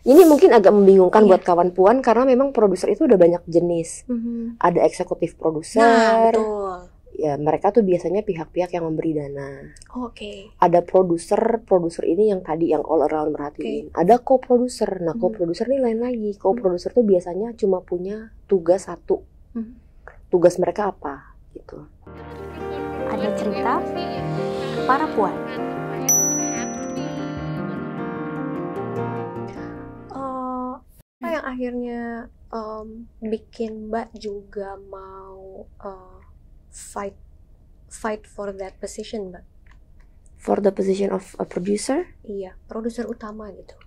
Ini mungkin agak membingungkan Iya. buat kawan Puan karena memang produser itu udah banyak jenis. Ada eksekutif produser. Betul. Ya, mereka tuh biasanya pihak-pihak yang memberi dana. Oke. Ada produser ini yang tadi yang all around merhatiin. Ada co-producer. Nah, co-producer ini lain lagi. Co-producer tuh biasanya cuma punya tugas satu. Tugas mereka apa gitu. Ada cerita para Puan. Apa yang akhirnya bikin Mbak juga mau fight for that position, Mbak? For the position of a producer? Iya, produser utama gitu.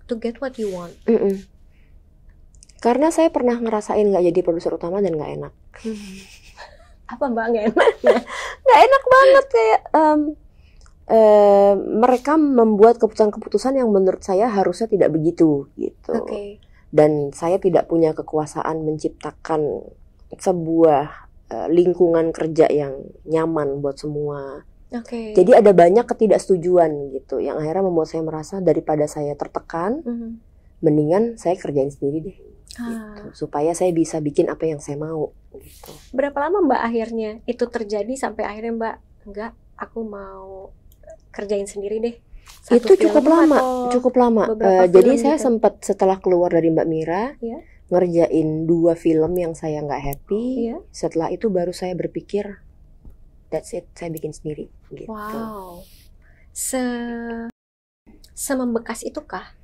To get what you want. Karena saya pernah ngerasain nggak jadi produser utama dan nggak enak. Apa Mbak nggak enak? Nggak enak banget kayak mereka membuat keputusan-keputusan yang menurut saya harusnya tidak begitu gitu. Oke. Dan saya tidak punya kekuasaan menciptakan sebuah lingkungan kerja yang nyaman buat semua. Oke. Jadi ada banyak ketidaksetujuan gitu yang akhirnya membuat saya merasa daripada saya tertekan, mendingan saya kerjain sendiri deh. Gitu, supaya saya bisa bikin apa yang saya mau gitu. Berapa lama Mbak akhirnya itu terjadi sampai akhirnya Mbak enggak, aku mau kerjain sendiri deh? Itu cukup lama. Jadi saya sempat setelah keluar dari Mbak Mira, ngerjain 2 film yang saya nggak happy. Setelah itu baru saya berpikir, that's it, saya bikin sendiri. Gitu. Wow, semembekas itukah?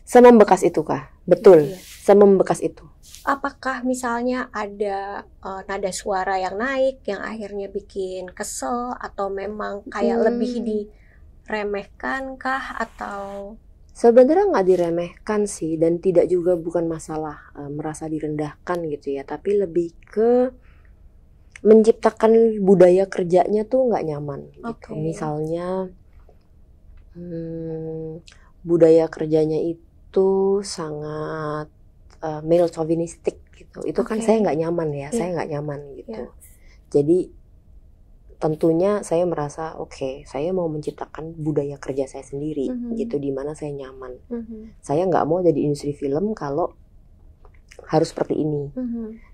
Semembekas itukah? Betul, semembekas itu. Apakah misalnya ada nada suara yang naik yang akhirnya bikin kesel, atau memang kayak lebih diremehkan kah, atau? Sebenarnya nggak diremehkan sih, dan tidak juga bukan masalah merasa direndahkan gitu ya, tapi lebih ke menciptakan budaya kerjanya tuh nggak nyaman gitu. Misalnya budaya kerjanya itu sangat male chauvinistic gitu. Itu kan saya nggak nyaman ya, saya nggak nyaman gitu. Jadi tentunya saya merasa saya mau menciptakan budaya kerja saya sendiri gitu, di mana saya nyaman. Saya nggak mau jadi industri film kalau harus seperti ini.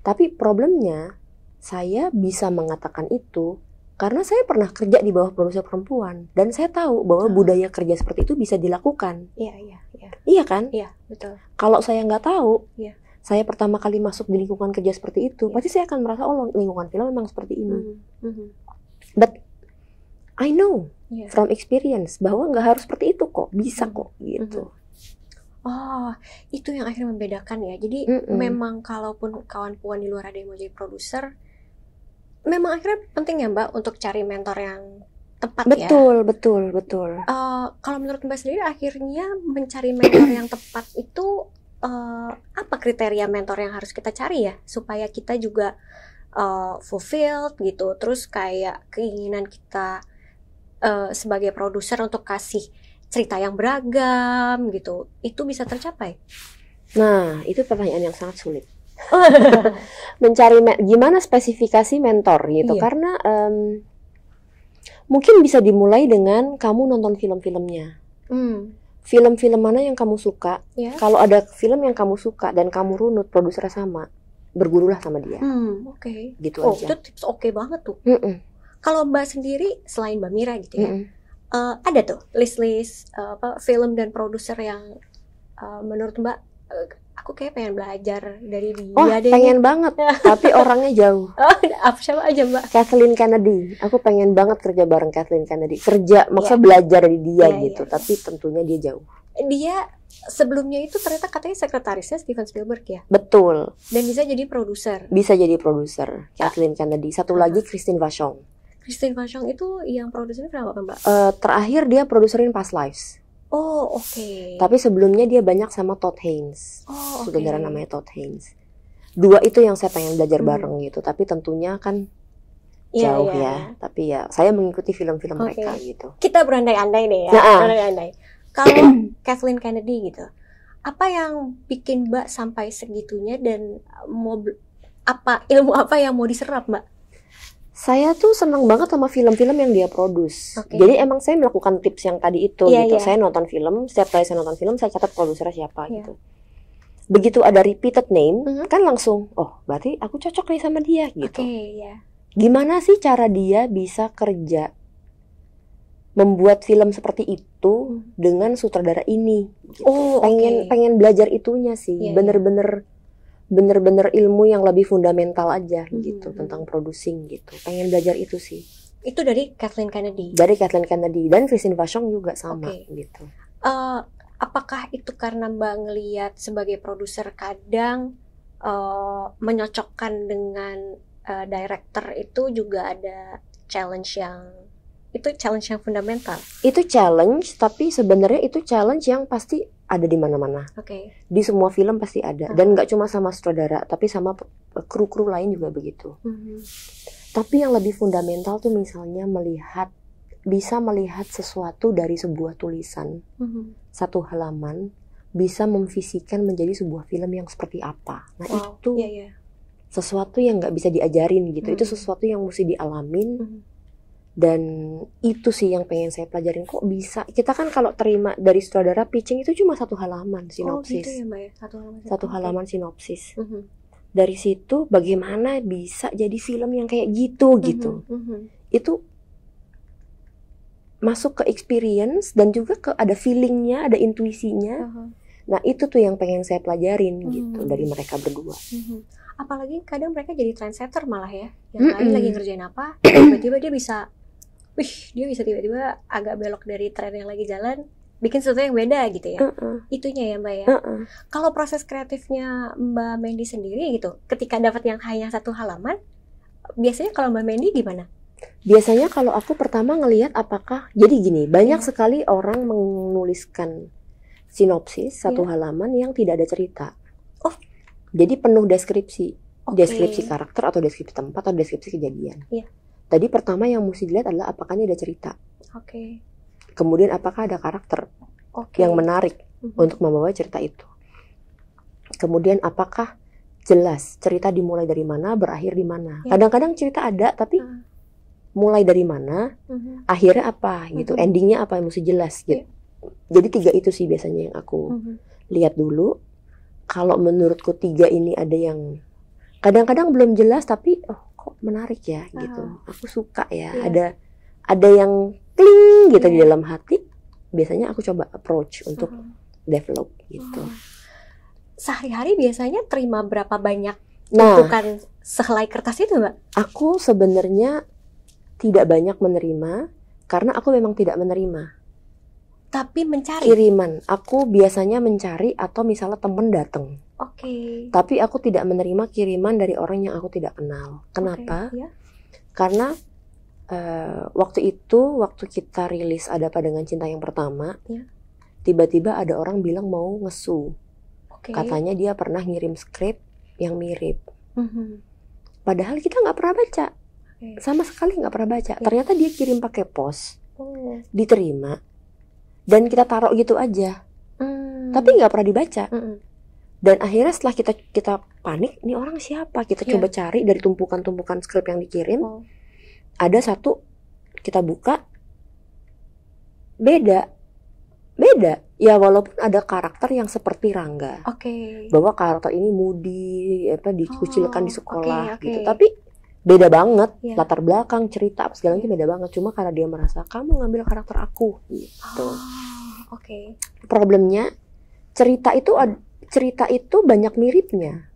Tapi problemnya saya bisa mengatakan itu karena saya pernah kerja di bawah produser perempuan dan saya tahu bahwa budaya kerja seperti itu bisa dilakukan. Iya kan? Iya, betul. Kalau saya nggak tahu, saya pertama kali masuk di lingkungan kerja seperti itu, pasti saya akan merasa lingkungan film memang seperti ini. But I know from experience bahwa nggak harus seperti itu kok, bisa kok gitu. Oh, itu yang akhirnya membedakan ya. Jadi memang kalaupun kawan Puan di luar ada yang mau jadi produser, memang akhirnya penting ya Mbak untuk cari mentor yang tepat ya. Betul. Kalau menurut Mbak sendiri akhirnya mencari mentor yang tepat itu apa kriteria mentor yang harus kita cari ya supaya kita juga fulfilled gitu, terus kayak keinginan kita sebagai produser untuk kasih cerita yang beragam gitu, itu bisa tercapai? Nah, itu pertanyaan yang sangat sulit. Mencari gimana spesifikasi mentor gitu, karena mungkin bisa dimulai dengan kamu nonton film-filmnya. Film-film mana yang kamu suka? Kalau ada film yang kamu suka dan kamu runut produsernya sama, bergurulah sama dia. Gitu aja. Itu tips oke banget tuh. Kalau Mbak sendiri selain Mbak Mira gitu ya, ada tuh list-list film dan produser yang menurut Mbak aku kayak pengen belajar dari dia deh. Pengen banget, tapi orangnya jauh. Siapa aja Mbak? Kathleen Kennedy. Aku pengen banget kerja bareng Kathleen Kennedy. Maksudnya belajar dari dia gitu. Tapi tentunya dia jauh. Dia sebelumnya itu ternyata katanya sekretarisnya Steven Spielberg ya? Betul. Dan bisa jadi produser. Kathleen Kennedy. Satu lagi Christine Vachon. Christine Vachon itu yang produsernya berapa Mbak? Terakhir dia produserin Past Lives. Oh, oke. Tapi sebelumnya dia banyak sama Todd Haynes. Sutradara namanya Todd Haynes. 2 itu yang saya pengen belajar bareng gitu. Tapi tentunya kan jauh ya. Tapi ya saya mengikuti film-film mereka gitu. Kita berandai-andai deh ya. Berandai-andai. Kalau Kathleen Kennedy gitu, apa yang bikin Mbak sampai segitunya dan ilmu apa yang mau diserap Mbak? Saya tuh senang banget sama film-film yang dia produce. Jadi emang saya melakukan tips yang tadi itu gitu. Saya nonton film, setiap kali saya nonton film saya catat produsernya siapa gitu. begitu ada repeated name kan langsung, oh berarti aku cocok nih sama dia gitu. Ya. Gimana sih cara dia bisa kerja membuat film seperti itu dengan sutradara ini? Gitu. Pengen belajar itunya sih, bener-bener ilmu yang lebih fundamental aja gitu tentang producing gitu. Pengen belajar itu sih. Itu dari Kathleen Kennedy. Dari Kathleen Kennedy dan Christine Vachon juga sama gitu. Apakah itu karena Mbak ngelihat sebagai produser kadang menyocokkan dengan director itu juga ada challenge yang fundamental? Itu challenge, tapi sebenarnya itu challenge yang pasti ada di mana-mana. Di semua film pasti ada, dan nggak cuma sama sutradara, tapi sama kru-kru lain juga begitu. Tapi yang lebih fundamental tuh misalnya bisa melihat sesuatu dari sebuah tulisan, satu halaman, bisa memfisikan menjadi sebuah film yang seperti apa. Nah itu sesuatu yang nggak bisa diajarin gitu. Itu sesuatu yang mesti dialamin. Dan itu sih yang pengen saya pelajarin. Kok bisa? Kita kan kalau terima dari sutradara pitching itu cuma satu halaman sinopsis. Gitu ya, Mbak, ya? Satu halaman sinopsis. Dari situ bagaimana bisa jadi film yang kayak gitu gitu. Itu masuk ke experience dan juga ke ada feelingnya, ada intuisinya. Nah itu tuh yang pengen saya pelajarin gitu dari mereka berdua. Apalagi kadang mereka jadi trendsetter malah ya. Yang lain lagi ngerjain apa, tiba-tiba dia bisa tiba-tiba agak belok dari tren yang lagi jalan, bikin sesuatu yang beda gitu ya. Itunya ya Mbak ya. Kalau proses kreatifnya Mbak Mandy sendiri gitu, ketika dapat yang hanya satu halaman, biasanya kalau Mbak Mandy gimana? Biasanya kalau aku pertama ngelihat apakah, jadi gini, banyak sekali orang menuliskan sinopsis satu halaman yang tidak ada cerita. Jadi penuh deskripsi, deskripsi karakter atau deskripsi tempat atau deskripsi kejadian. Tadi pertama yang mesti dilihat adalah apakah ini ada cerita. Kemudian apakah ada karakter yang menarik untuk membawa cerita itu. Kemudian apakah jelas cerita dimulai dari mana, berakhir di mana. Kadang-kadang cerita ada tapi mulai dari mana, akhirnya apa gitu, endingnya apa yang mesti jelas gitu. Jadi 3 itu sih biasanya yang aku lihat dulu. Kalau menurutku 3 ini ada yang kadang-kadang belum jelas tapi kok menarik ya gitu. Aku suka ya. Ada yang kling gitu di dalam hati. Biasanya aku coba approach untuk develop gitu. Sehari-hari biasanya terima berapa banyak tumpukan sehelai kertas itu, Mbak? Aku sebenarnya tidak banyak menerima karena aku memang tidak menerima. Tapi mencari kiriman. Aku biasanya mencari atau misalnya temen datang. Tapi aku tidak menerima kiriman dari orang yang aku tidak kenal. Kenapa? Karena waktu kita rilis Ada Apa Dengan Cinta yang pertama, tiba-tiba ada orang bilang mau ngesu. Katanya dia pernah ngirim skrip yang mirip. Padahal kita nggak pernah baca, sama sekali nggak pernah baca. Ternyata dia kirim pakai pos, diterima. Dan kita taruh gitu aja, tapi nggak pernah dibaca. Dan akhirnya setelah kita panik, ini orang siapa? Kita coba cari dari tumpukan-tumpukan skrip yang dikirim. Ada satu kita buka, beda. Ya walaupun ada karakter yang seperti Rangga, bahwa karakter ini moody, dikucilkan di sekolah gitu. Tapi beda banget, latar belakang, cerita, segala macam beda banget. Cuma karena dia merasa kamu ngambil karakter aku gitu. Problemnya cerita itu banyak miripnya.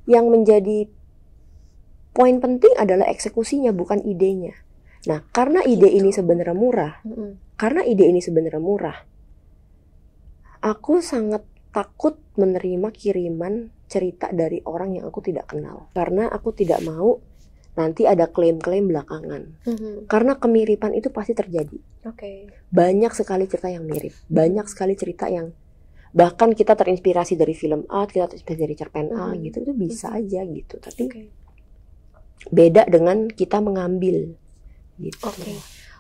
Yang menjadi poin penting adalah eksekusinya, bukan idenya. Nah, karena ide ini sebenarnya murah, aku sangat takut menerima kiriman cerita dari orang yang aku tidak kenal, karena aku tidak mau nanti ada klaim-klaim belakangan. Karena kemiripan itu pasti terjadi. Banyak sekali cerita yang mirip, banyak sekali cerita yang bahkan kita terinspirasi dari film A, kita terinspirasi dari cerpen A gitu, itu bisa aja gitu. Tapi beda dengan kita mengambil gitu.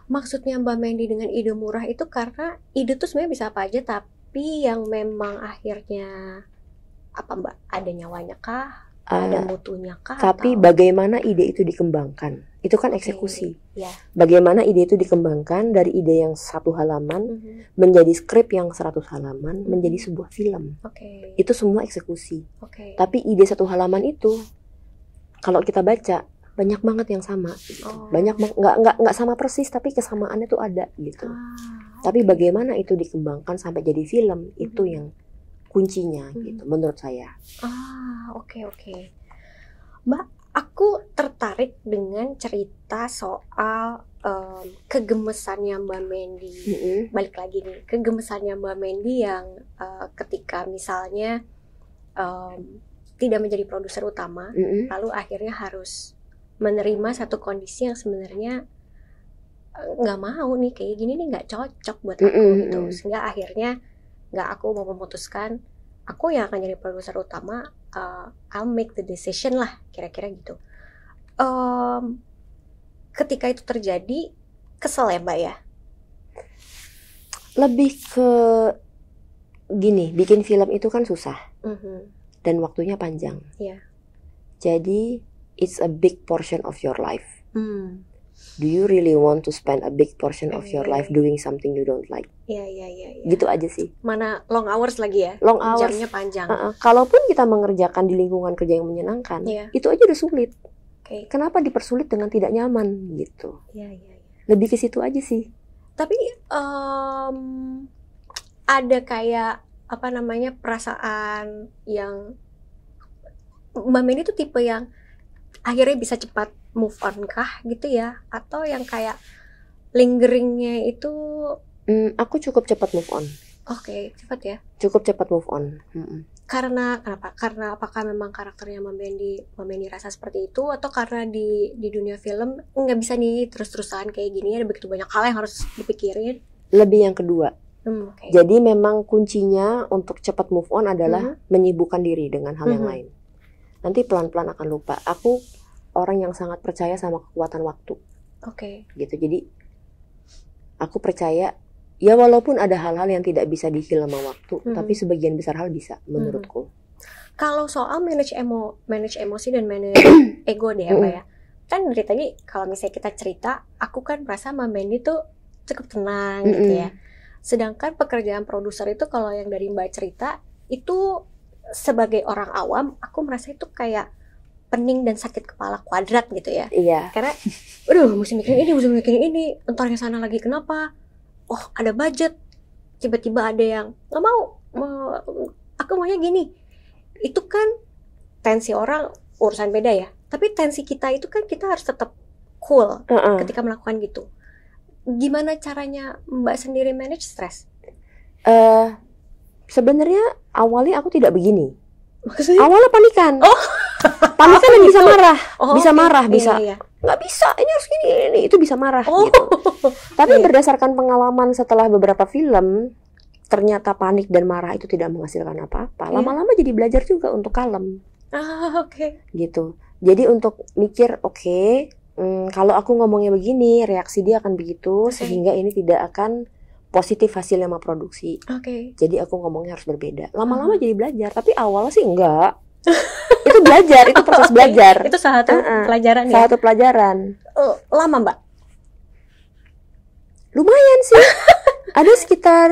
Maksudnya Mbak Mandy dengan ide murah itu karena ide tuh sebenarnya bisa apa aja, tapi yang memang akhirnya apa Mbak, ada nyawanya kah? Ada mutunya kah? Tapi atau? bagaimana ide itu dikembangkan? Itu kan eksekusi. Ya. Bagaimana ide itu dikembangkan dari ide yang 1 halaman menjadi skrip yang 100 halaman menjadi sebuah film. Itu semua eksekusi. Tapi ide 1 halaman itu kalau kita baca banyak banget yang sama. Gitu. Banyak nggak sama persis tapi kesamaannya tuh ada gitu. Tapi bagaimana itu dikembangkan sampai jadi film itu yang kuncinya gitu menurut saya. Oke. Mbak, aku tertarik dengan cerita soal kegemesannya Mbak Mandy. Balik lagi nih, kegemesannya Mbak Mandy yang ketika misalnya tidak menjadi produser utama, lalu akhirnya harus menerima satu kondisi yang sebenarnya nggak mau nih, kayak gini nih nggak cocok buat aku gitu. Sehingga akhirnya aku mau memutuskan aku yang akan jadi produser utama, I'll make the decision lah, kira-kira gitu. Ketika itu terjadi, kesel ya Mbak ya? Lebih ke gini, bikin film itu kan susah dan waktunya panjang. Jadi it's a big portion of your life. Do you really want to spend a big portion of your life doing something you don't like? Gitu aja sih. Mana long hours lagi ya? Long hours. Jamnya panjang. Kalaupun kita mengerjakan di lingkungan kerja yang menyenangkan, itu aja udah sulit. Kenapa dipersulit dengan tidak nyaman gitu? Lebih ke situ aja sih. Tapi ada kayak apa namanya perasaan yang Mbak Mandy tuh tipe yang akhirnya bisa cepat move on kah gitu ya, atau yang kayak lingeringnya itu? Aku cukup cepat move on. Cepat ya. Cukup cepat move on. Karena kenapa? Karena apakah memang karakternya Mbak Mandy rasa seperti itu, atau karena di dunia film nggak bisa nih terus-terusan kayak gini, ada begitu banyak hal yang harus dipikirin? Lebih yang kedua. Jadi memang kuncinya untuk cepat move on adalah menyibukkan diri dengan hal yang lain. Nanti pelan-pelan akan lupa. Aku orang yang sangat percaya sama kekuatan waktu. Gitu. Jadi aku percaya ya walaupun ada hal-hal yang tidak bisa di-heal sama waktu, tapi sebagian besar hal bisa menurutku. Kalau soal manage emosi dan manage ego deh Mbak ya. Kan dari tadi kalau misalnya kita cerita, aku kan merasa Mbak Mandy tuh cukup tenang gitu ya. Sedangkan pekerjaan produser itu kalau yang dari Mbak cerita itu sebagai orang awam, aku merasa itu kayak pening dan sakit kepala kuadrat gitu ya. Karena, mesti mikirin ini, entar yang sana lagi kenapa? Oh, ada budget, tiba-tiba ada yang nggak mau, aku maunya gini. Itu kan tensi orang urusan beda ya. Tapi tensi kita itu kan kita harus tetap cool ketika melakukan gitu. Gimana caranya Mbak sendiri manage stres? Sebenarnya awalnya aku tidak begini. Maksudnya? Awalnya panikan. Panikan dan bisa marah. Bisa marah, bisa. Nggak bisa, ini harus gini, itu bisa marah gitu. Tapi berdasarkan pengalaman setelah beberapa film, ternyata panik dan marah itu tidak menghasilkan apa-apa. Lama-lama jadi belajar juga untuk kalem. Gitu. Jadi untuk mikir, kalau aku ngomongnya begini, reaksi dia akan begitu, sehingga ini tidak akan positif hasil sama produksi. Jadi aku ngomongnya harus berbeda. Lama-lama jadi belajar, tapi awalnya sih enggak. Itu belajar, itu proses belajar. Itu salah satu pelajaran ya? Salah satu pelajaran. Lama Mbak? Lumayan sih. Ada sekitar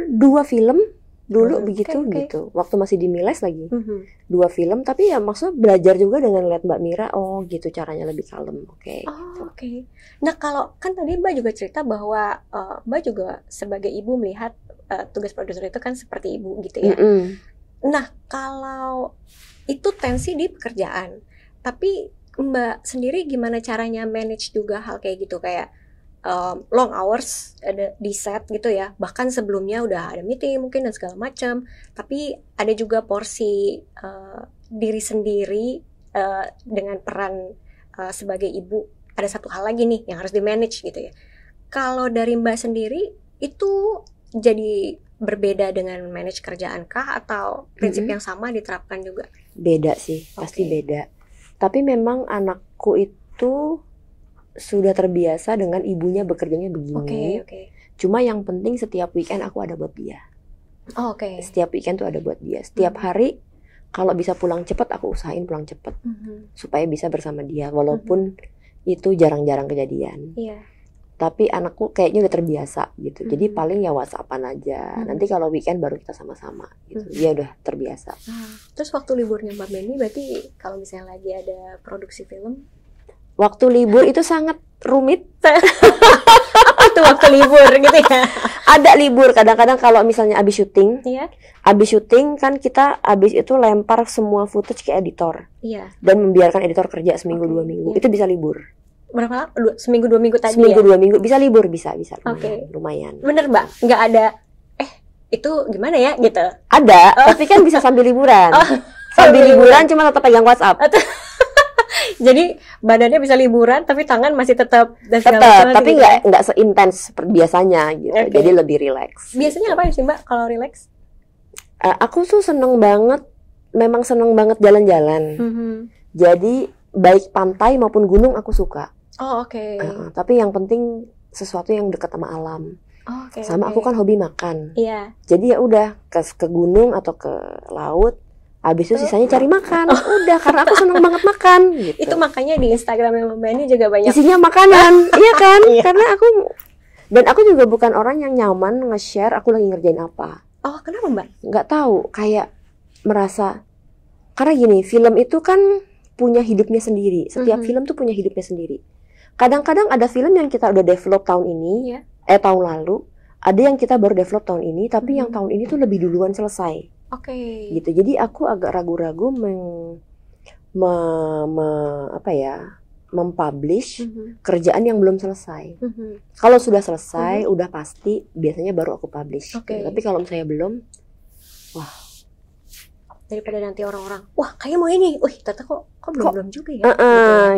2 film dulu begitu. Waktu masih di Miles lagi. 2 film, tapi ya maksudnya belajar juga dengan lihat Mbak Mira, gitu caranya lebih kalem. Nah kalau kan tadi Mbak juga cerita bahwa Mbak juga sebagai ibu melihat tugas produser itu kan seperti ibu gitu ya. Nah kalau itu tensi di pekerjaan, tapi Mbak sendiri gimana caranya manage juga hal kayak gitu, kayak long hours ada di set gitu ya, bahkan sebelumnya udah ada meeting mungkin dan segala macam, tapi ada juga porsi diri sendiri dengan peran sebagai ibu. Ada satu hal lagi nih yang harus di manage gitu ya. Kalau dari Mbak sendiri itu jadi berbeda dengan manage kerjaan kah, atau prinsip yang sama diterapkan juga? Beda sih, pasti beda. Tapi memang anakku itu sudah terbiasa dengan ibunya bekerjanya begini. Cuma yang penting setiap weekend aku ada buat dia. Setiap weekend tuh ada buat dia. Setiap hari kalau bisa pulang cepat aku usahain pulang cepat supaya bisa bersama dia walaupun itu jarang-jarang kejadian. Iya. Tapi anakku kayaknya udah terbiasa gitu. Jadi paling ya WhatsAppan aja. Nanti kalau weekend baru kita sama-sama gitu. Dia udah terbiasa. Terus waktu liburnya Mbak Benny berarti kalau misalnya lagi ada produksi film? Waktu libur itu sangat rumit. Apa tuh waktu libur gitu ya? Ada libur kadang-kadang kalau misalnya abis syuting. Iya. Abis syuting kan kita abis itu lempar semua footage ke editor. Iya. Dan membiarkan editor kerja seminggu 2 minggu. Itu bisa libur. Berapa lama? Seminggu 2 minggu tadi Seminggu ya? 2 minggu bisa libur bisa lumayan. Oke. Lumayan. Bener Mbak, nggak ada itu gimana ya gitu. Ada, tapi kan bisa sambil liburan. Sambil liburan cuma tetap pegang WhatsApp. Jadi badannya bisa liburan tapi tangan masih tetap tapi nggak seintens seperti biasanya gitu. Jadi lebih rileks. Biasanya ngapain sih Mbak kalau rileks? Aku tuh memang seneng banget jalan-jalan. Jadi baik pantai maupun gunung aku suka. Oh oke. Tapi yang penting sesuatu yang dekat sama alam. Sama aku kan hobi makan. Iya. Jadi ya udah ke gunung atau ke laut. Habis itu sisanya cari makan. Udah karena aku seneng banget makan gitu. Itu makanya di Instagramnya Mbak Benny juga banyak isinya makanan. Iya kan? Karena aku juga bukan orang yang nyaman nge-share aku lagi ngerjain apa. Oh, kenapa Mbak? Nggak tahu, kayak merasa karena gini, film itu kan punya hidupnya sendiri. Setiap film tuh punya hidupnya sendiri. Kadang-kadang ada film yang kita udah develop tahun ini, tahun lalu, ada yang kita baru develop tahun ini, tapi yang tahun ini tuh lebih duluan selesai. Gitu. Jadi aku agak ragu-ragu mempublish kerjaan yang belum selesai. Kalau sudah selesai, udah pasti biasanya baru aku publish. Tapi kalau misalnya belum, wah. Daripada nanti orang-orang, wah kayaknya mau ini, ternyata kok belum juga ya.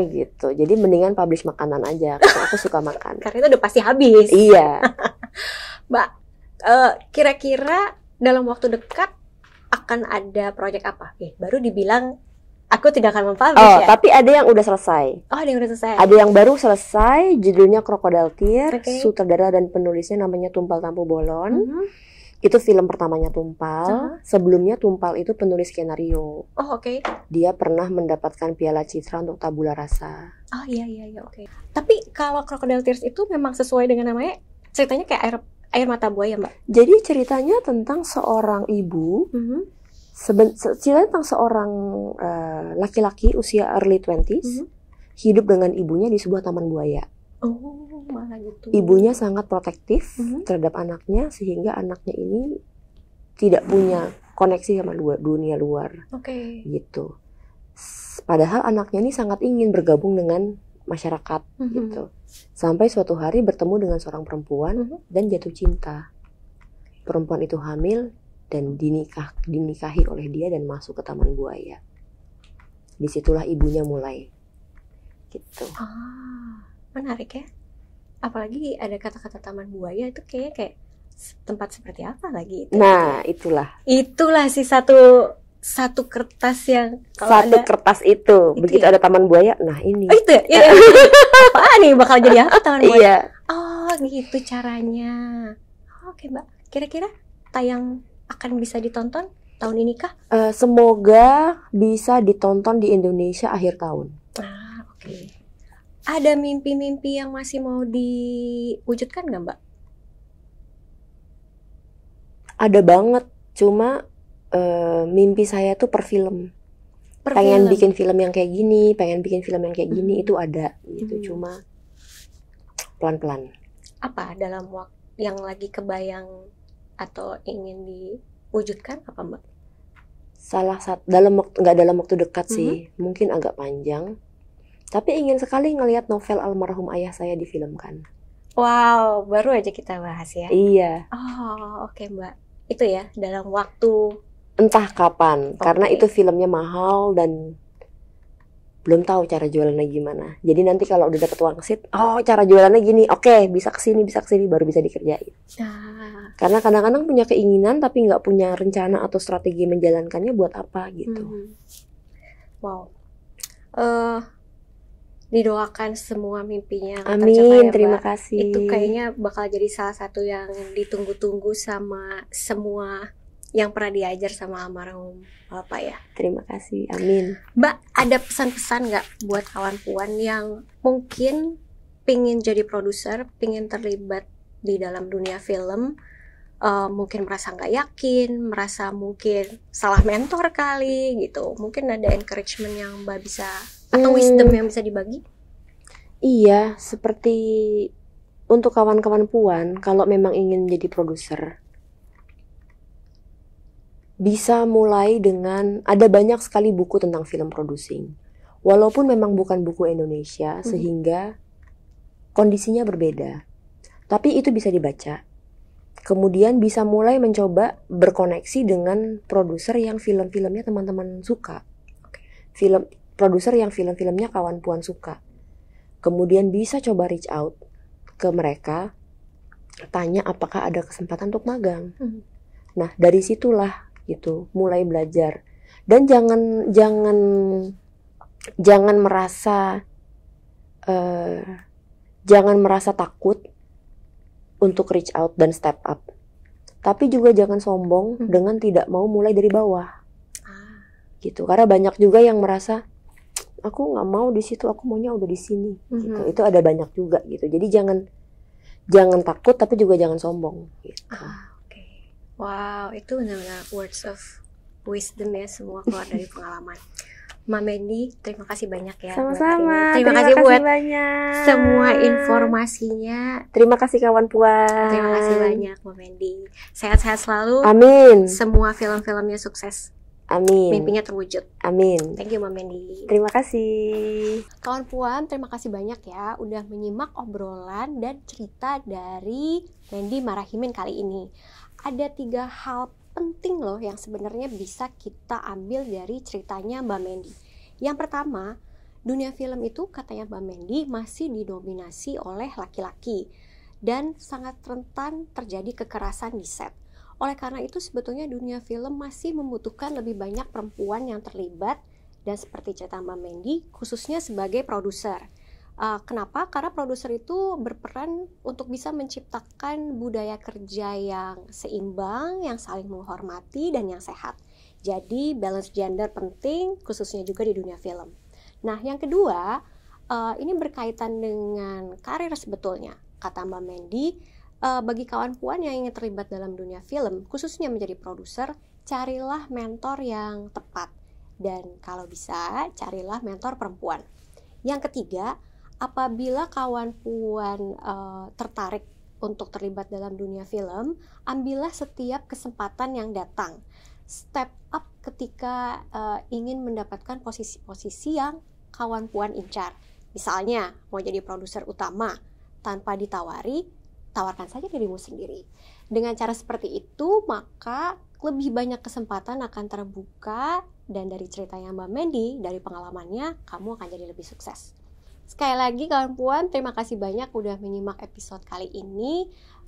Gitu. Jadi mendingan publish makanan aja, karena aku suka makan. Karena itu udah pasti habis. Iya. Mbak, kira-kira dalam waktu dekat akan ada proyek apa? Baru dibilang aku tidak akan mempublish ya. Tapi ada yang udah selesai. Ada yang udah selesai. Ada yang baru selesai, judulnya Crocodile Tears. Sutradara dan penulisnya namanya Tumpal Tampu Bolon. Itu film pertamanya Tumpal. Sebelumnya Tumpal itu penulis skenario. Dia pernah mendapatkan Piala Citra untuk Tabula Rasa. Iya, oke. Tapi kalau Crocodile Tears itu memang sesuai dengan namanya, ceritanya kayak air mata buaya, Mbak. Jadi ceritanya tentang seorang ibu, ceritanya tentang seorang laki-laki usia early 20s, hidup dengan ibunya di sebuah taman buaya. Oh, malah gitu. Ibunya sangat protektif terhadap anaknya, sehingga anaknya ini tidak punya koneksi sama dunia luar. Gitu. Padahal anaknya ini sangat ingin bergabung dengan masyarakat gitu. Sampai suatu hari bertemu dengan seorang perempuan dan jatuh cinta. Perempuan itu hamil dan dinikahi oleh dia dan masuk ke taman buaya. Disitulah ibunya mulai gitu. Menarik ya. Apalagi ada kata-kata taman buaya itu kayak tempat seperti apa lagi itu. Nah, itulah sih satu kertas yang kertas itu begitu ya? Ada taman buaya, nah ini. Itu ya. Apaan nih bakal jadi apa taman buaya? Iya. Oh, gitu caranya. Oke, Mbak. Kira-kira tayang akan bisa ditonton tahun ini kah? Semoga bisa ditonton di Indonesia akhir tahun. Oke. Ada mimpi-mimpi yang masih mau diwujudkan nggak, Mbak? Ada banget, cuma mimpi saya tuh per film. Pengen bikin film yang kayak gini, itu ada gitu. Cuma pelan-pelan. Apa dalam waktu yang lagi kebayang atau ingin diwujudkan apa, Mbak? Nggak dalam waktu dekat sih, mungkin agak panjang. Tapi ingin sekali ngelihat novel almarhum ayah saya difilmkan. Wow, baru aja kita bahas ya. Iya. Oke, Mbak. Itu ya dalam waktu entah kapan, karena itu filmnya mahal dan belum tahu cara jualannya gimana. Jadi nanti kalau udah dapet wangsit, cara jualannya gini, bisa kesini, baru bisa dikerjain. Karena kadang-kadang punya keinginan tapi nggak punya rencana atau strategi menjalankannya buat apa gitu. Wow. Didoakan semua mimpinya amin, tercapai ya, terima kasih. Itu kayaknya bakal jadi salah satu yang ditunggu-tunggu sama semua yang pernah diajar sama almarhum Bapak ya. Terima kasih, amin. Mbak, ada pesan-pesan nggak buat kawan puan yang mungkin pingin jadi produser, pingin terlibat di dalam dunia film, mungkin merasa nggak yakin, merasa mungkin salah mentor kali gitu. Mungkin ada encouragement yang Mbak bisa atau wisdom yang bisa dibagi? Iya, seperti untuk kawan-kawan puan, kalau memang ingin menjadi produser, bisa mulai dengan, ada banyak sekali buku tentang film producing. Walaupun memang bukan buku Indonesia, sehingga kondisinya berbeda. Tapi itu bisa dibaca. Kemudian bisa mulai mencoba berkoneksi dengan produser yang film-filmnya teman-teman suka. Produser yang film-filmnya kawan puan suka. Kemudian bisa coba reach out ke mereka, tanya apakah ada kesempatan untuk magang. Nah, dari situlah gitu, mulai belajar. Dan jangan merasa takut untuk reach out dan step up. Tapi juga jangan sombong dengan tidak mau mulai dari bawah. Gitu. Karena banyak juga yang merasa aku nggak mau di situ, aku maunya udah di sini. Gitu. Itu ada banyak juga gitu. Jadi jangan takut, tapi juga jangan sombong. Gitu. Wow, itu benar-benar words of wisdom ya, semua keluar dari pengalaman. Mbak Mandy, terima kasih banyak ya. Sama-sama. Terima kasih buat banyak semua informasinya. Terima kasih kawan puan. Terima kasih banyak Mbak Mandy. Sehat-sehat selalu. Amin. Semua film-filmnya sukses. Amin. Mimpinya terwujud. Amin. Thank you Mbak Mandy. Terima kasih. Kawan puan, terima kasih banyak ya udah menyimak obrolan dan cerita dari Mandy Marahimin kali ini. Ada 3 hal penting loh yang sebenarnya bisa kita ambil dari ceritanya Mbak Mandy. Yang pertama, dunia film itu katanya Mbak Mandy masih didominasi oleh laki-laki dan sangat rentan terjadi kekerasan di set. Oleh karena itu sebetulnya dunia film masih membutuhkan lebih banyak perempuan yang terlibat, dan seperti cerita Mbak Mandy, khususnya sebagai produser. Kenapa? Karena produser itu berperan untuk bisa menciptakan budaya kerja yang seimbang, yang saling menghormati, dan yang sehat. Jadi balance gender penting, khususnya juga di dunia film. Nah, yang kedua, ini berkaitan dengan karir sebetulnya. Kata Mbak Mandy, bagi kawan puan yang ingin terlibat dalam dunia film, khususnya menjadi produser, carilah mentor yang tepat. Dan kalau bisa, carilah mentor perempuan. Yang ketiga, apabila kawan puan tertarik untuk terlibat dalam dunia film, ambillah setiap kesempatan yang datang. Step up ketika ingin mendapatkan posisi-posisi yang kawan puan incar. Misalnya, mau jadi produser utama, tanpa ditawari, tawarkan saja dirimu sendiri. Dengan cara seperti itu, maka lebih banyak kesempatan akan terbuka, dan dari ceritanya Mbak Mandy, dari pengalamannya, kamu akan jadi lebih sukses. Sekali lagi kawan puan, terima kasih banyak udah menyimak episode kali ini.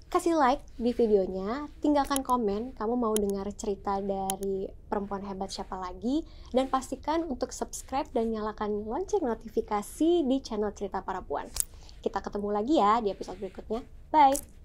Kasih like di videonya, tinggalkan komen kamu mau dengar cerita dari perempuan hebat siapa lagi, dan pastikan untuk subscribe dan nyalakan lonceng notifikasi di channel Cerita Para Puan. Kita ketemu lagi ya di episode berikutnya. Bye!